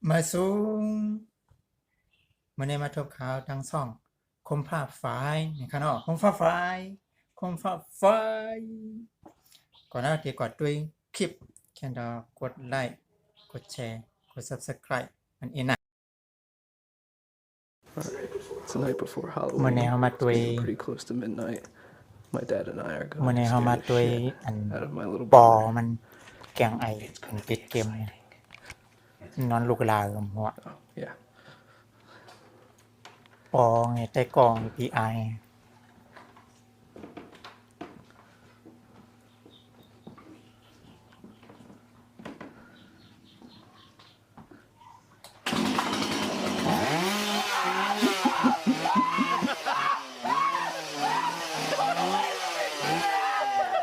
มาสูงมื่อนี้มาทบข่าวทั้งช่องคมภาพฝ่ายนี่ค่ะเนาะคมภาพฝ่ายก่อนหน้าที่กดด้วยคลิปแค่ดอกดไลค์กดแชร์กด Subscribe มันเองนะ It's the night before มื่อ Halloween. นี้เฮามาตุย It's getting pretty close to midnight. My dad and I are มื่อ going นี้ to เฮา scare มา the ตุย shit อัน out of my little ปอ brother. มันแกงไอมันติดเกมเนี่ยนอนลูกลากับหัว Oh, yeah. ปอไงใต้กอง PI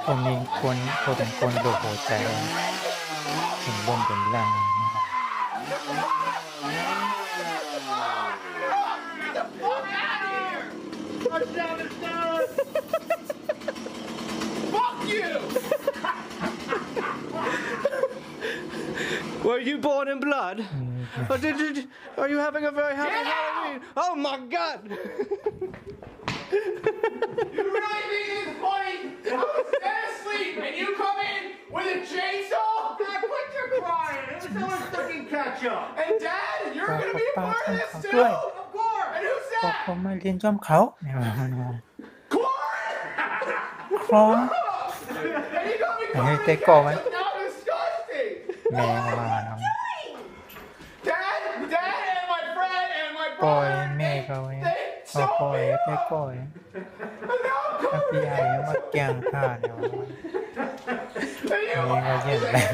ผมมีคนโดดหัวใจถึงบนเป็นแรงนะครับ Were you born in blood? Or are you having a very happy Halloween? Oh my god! You really think it's funny? I was dead asleep and you come in with a chainsaw? God, quit your crying. It was someone's freaking ketchup. And Dad, you're gonna be a part of this too? Of course. And who's บอก that? ผมมาเรียนจอมเขาเนี่ยมัน Corn! คล้อง And you got me อันนี้ calling ใต้ me กองมัน ketchup now? Disgusting. แรงมา Dad and my friend and my ปล่อย brother. แม่เขาไว้ They พอ showed ปล่อย me ใต้ up. ปล่อย And now I'm ถ้า coming พี่ไอ้มาแกงข้าเนี่ย And you นี่ก็เย็นแรง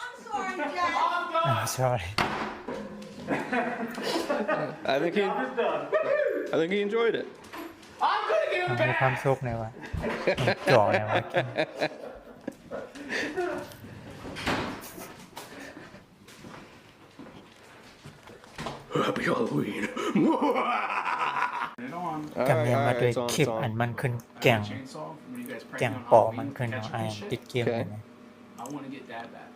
I'm sorry, Dad. I'm done. sorry I think he enjoyed it. I'm gonna give มัน him มี back. ความสุขเนี่ยว่ะจ่อเนี่ยว่ะกิน Happy Halloween. กำเนียนมาด้วยคลิปอันมันขึ้นแกงปอมันขึ้นเอาไอ้ติดเกมเลยนะ I want to get Dad back.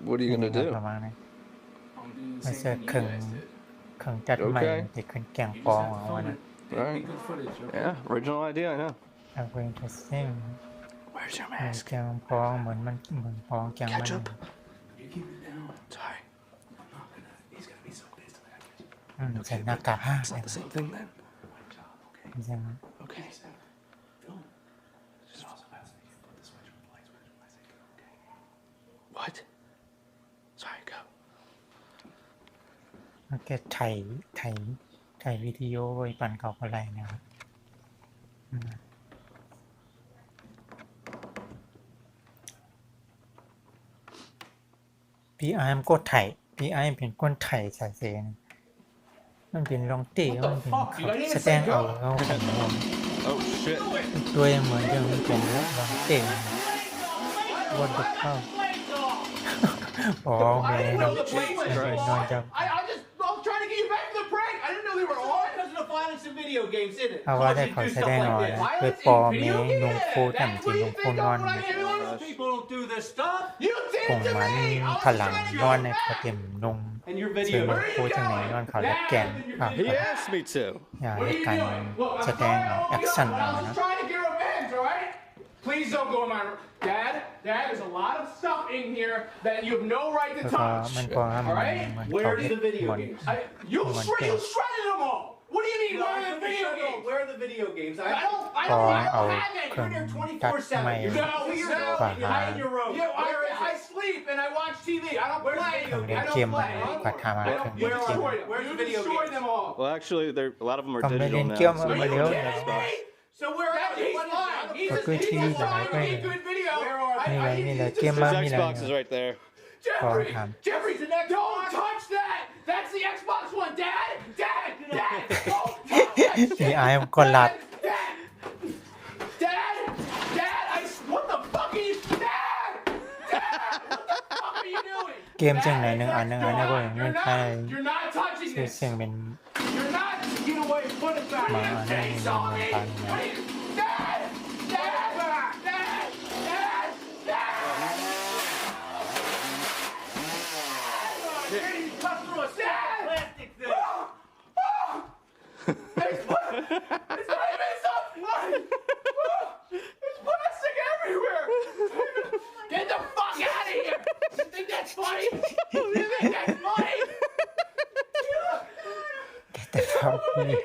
What are you gonna ป do? ระมาณนี้ I'm gonna do the มัน same จะ thing ครึ่ง you guys did. ครึ่งจัดใหม่ที่ขึ้นแกงปอของมันนะ Alright. Good footage. Okay? Yeah, original idea, I know. I'm going to sing Where's your มัน mask? แกงปอเหมือนปอแกงมัน Ketchup? You keep it down. Sorry. I'm not gonna. He's gonna be so pissed when I catch you. ใส่หน้ากาก It's not the same thing then. One job, okay? ใช่ไหม Okay. Film. Just also has to put the switch with the light switch when I say go. Okay? What? Sorry, go. มันแกถ่ายวิดีโอไว้ปั่นเขาอะไรนะครับพี่ไอ้มก็ถ่ายพี่ไอ้เป็นคนถ่ายสายเสียงมันเป็นลองเตะมันเป็นแสดงเอาเขาแต่งงาน Oh shit. ด้วยเหมือนจะมันเป็นลองเตะวนดุเข้าอ๋อแม่ลองนอนจับ I was trying to get you back for the prank. I didn't know they were on. Because of the violence in video games, isn't it? เพราะว่าได้ขอแสดงเอานะคือปอเมนุงโคต่ำที่นุงโคนอน People don't do this stuff. You ผ did ม it to มัน me. พลังนอนในพอเต็มนง And your ซึ่ง video. โคจังไหนนอนเขาและแกนภาพ He asked me to. อยากให้การแสดงเอาแอคชั่น I เอา was นะ just trying to get revenge, all right? Please don't go in my room. Dad, there's a lot of stuff in here that you have no right to แล้วก็ touch. มันก็มัน All right? มัน Where เขา are เล็ the ก video บน games? You shredded them all. What do you mean, where are the video games? Where are the video games? I don't ก็ have เอา any. เครื่อง You're ตัด 24/7. ไม่ You're No, you're Wow. hide in your room. Yeah, Where is I it? sleep and I watch TV. I don't Where's the play. video เครื่องเล่น I เกม don't มัน play. ก็ทำมาเครื่อง You เล่นเกม destroyed them. Where's You the video destroyed games? them all. Well, actually, a lot of them are Come digital in, now. kill so- me, Are you Leo. kidding me? So where are they? He's What is lying. it? He's But just good he's TV just trying to guy, get good video. Where are I- they? I- Mira, he's mira, just- ¿quién His más? Xbox Mira. is right there. Jeffrey, Come. Jeffrey, don't touch that. That's the Xbox One, Dad. Dad, don't touch that พี่ shit. ไอ้มก็รัด What the fuck are you, Dad? What the fuck are you doing? เกมจังไหนหนึ่งอันก็อย่างนี้ใช่ You're not touching ชื่อ this. เสียงเป็น You're not. Get away. Put it back. Mà You nó chainsaw nhìn me. bằng What are you- Dad, Dad. a simple plastic thing. It's not even funny. There's plastic everywhere. Get the fuck out of here. You think that's funny? You think that's funny?แต่ครับนี่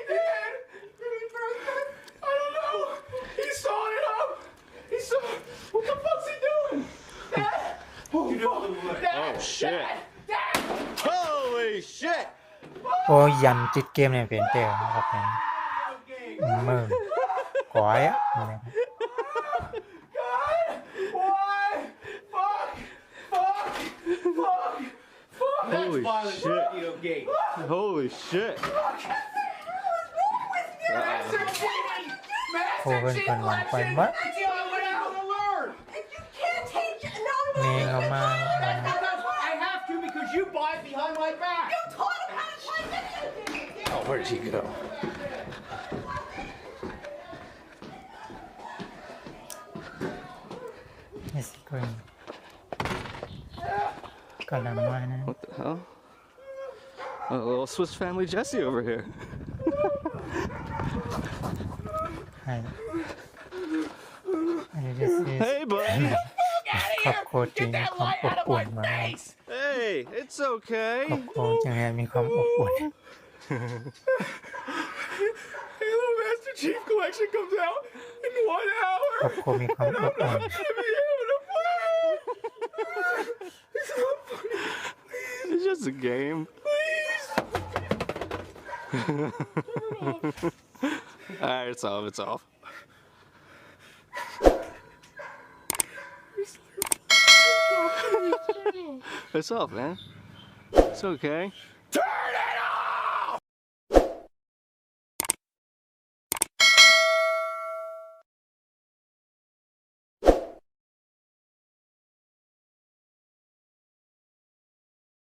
I don't know. He's sawing it up. He's saw. What the fuck's he doing? Dad. Dad. Oh, shit. Dad. Holy shit! โอ้ยันติดเกมเนี่ยเป็นเตลนะครับเนี่ยมือก้อยอ่ะนี่นะครับ God. Why? Fuck. Fuck. Fuck. Fuck. Holy Violent shit! video game. Holy shit! Master Chief. โอ้เพิ่น Master เพิ่น Chief หวังไป Collection. ว่า It's the only way I'm gonna learn. You can't teach. No, เมงเอามา I have to because you buy it behind my back. You taught him how to play video games. Oh, where did he go? เอสกรีนกำลังมานะ What the hell? A little Swiss Family Jesse over here. ให้อันนี้จะซี Hey, buddy. ครอบครัวจริงมีความอบอุ่นมาก Hey, it's ครอบ okay. ครัวจังไงมีความอบอุ่น Halo Master Chief Collection comes out in 1 hour. ครอบครัวมีความอบอุ่น I'm gonna be able to play. It's just a game. Alright, it's off. It's off. It's off, man. It's okay. Turn